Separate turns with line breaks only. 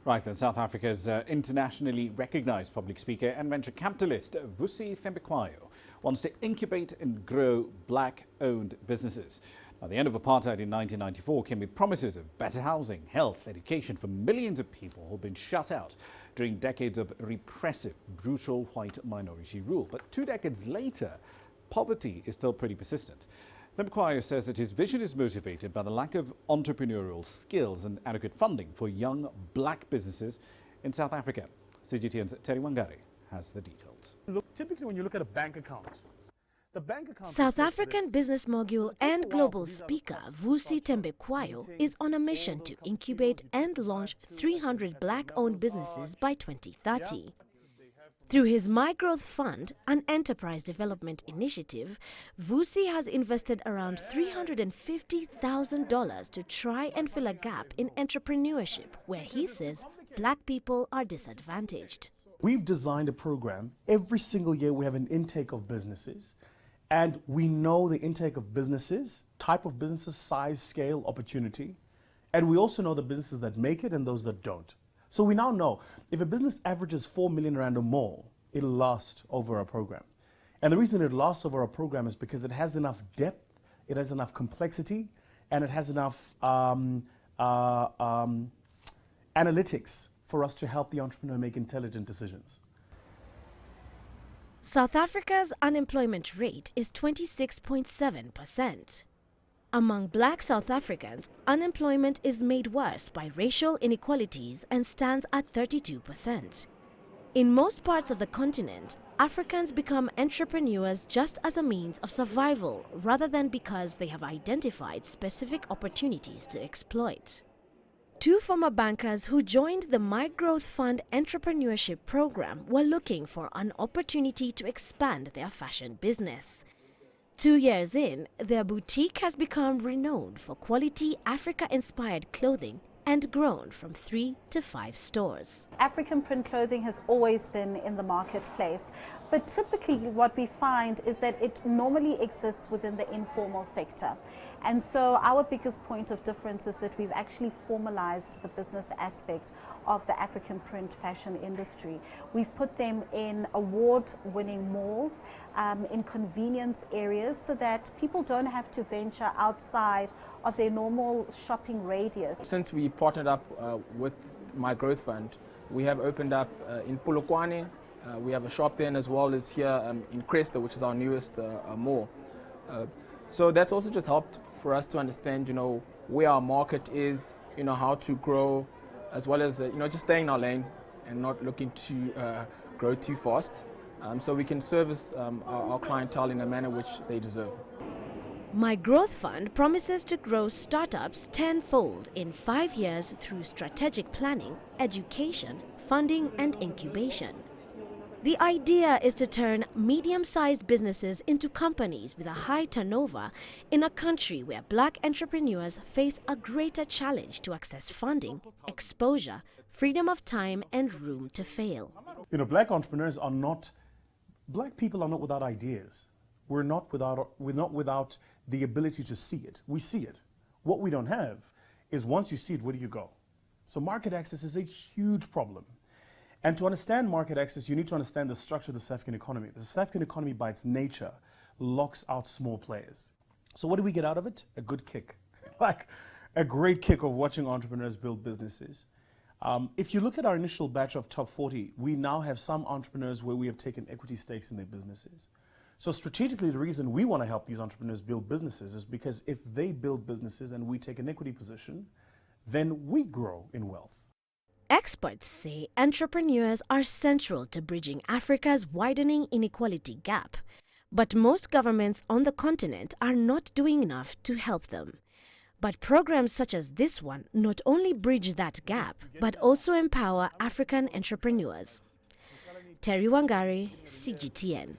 Right then, South Africa's internationally recognized public speaker and venture capitalist Vusi Thembekwayo wants to incubate and grow black-owned businesses. Now, the end of apartheid in 1994 came with promises of better housing, health, education for millions of people who have been shut out during decades of repressive, brutal white minority rule. But 2 decades later, poverty is still pretty persistent. Thembekwayo says that his vision is motivated by the lack of entrepreneurial skills and adequate funding for young black businesses in South Africa. CGTN's Wangari has the details.
Look, typically when you look at a bank account,
South African business mogul and global speaker Vusi Thembekwayo is on a mission to incubate and launch 300 black-owned businesses by 2030. Through his My Growth Fund, an enterprise development initiative, Vusi has invested around $350,000 to try and fill a gap in entrepreneurship where he says black people are disadvantaged.
We've designed a program. Every single year we have an intake of businesses, and we know the intake of businesses, type of businesses, size, scale, opportunity, and we also know the businesses that make it and those that don't. So we now know if a business averages 4 million rand or more, it'll last over our program. And the reason it lasts over our program is because it has enough depth, it has enough complexity, and it has enough analytics for us to help the entrepreneur make intelligent decisions.
South Africa's unemployment rate is 26.7%. Among black South Africans, unemployment is made worse by racial inequalities and stands at 32%. In most parts of the continent, Africans become entrepreneurs just as a means of survival rather than because they have identified specific opportunities to exploit. 2 former bankers who joined the My Growth Fund entrepreneurship program were looking for an opportunity to expand their fashion business. 2 years in, their boutique has become renowned for quality Africa-inspired clothing and grown from 3 to 5 stores.
African print clothing has always been in the marketplace, but typically what we find is that it normally exists within the informal sector. And so our biggest point of difference is that we've actually formalized the business aspect of the African print fashion industry. We've put them in award-winning malls, in convenience areas, so that people don't have to venture outside of their normal shopping radius.
Since we partnered up with My Growth Fund, we have opened up in Polokwane. We have a shop there, and as well as here in Cresta, which is our newest mall. So that's also just helped for us to understand, where our market is, how to grow, as well as, just staying in our lane and not looking to grow too fast, so we can service our clientele in a manner which they deserve.
My Growth Fund promises to grow startups tenfold in 5 years through strategic planning, education, funding, and incubation. The idea is to turn medium-sized businesses into companies with a high turnover in a country where black entrepreneurs face a greater challenge to access funding, exposure, freedom of time, and room to fail.
Black entrepreneurs are not, black people are not without ideas. We're not without the ability to see it. We see it. What we don't have is once you see it, where do you go? So market access is a huge problem. And to understand market access, you need to understand the structure of the South African economy. The South African economy, by its nature, locks out small players. So what do we get out of it? A good kick. Like a great kick of watching entrepreneurs build businesses. If you look at our initial batch of top 40, we now have some entrepreneurs where we have taken equity stakes in their businesses. So strategically, the reason we want to help these entrepreneurs build businesses is because if they build businesses and we take an equity position, then we grow in wealth.
Experts say entrepreneurs are central to bridging Africa's widening inequality gap, but most governments on the continent are not doing enough to help them. But programs such as this one not only bridge that gap, but also empower African entrepreneurs. Wangari, CGTN.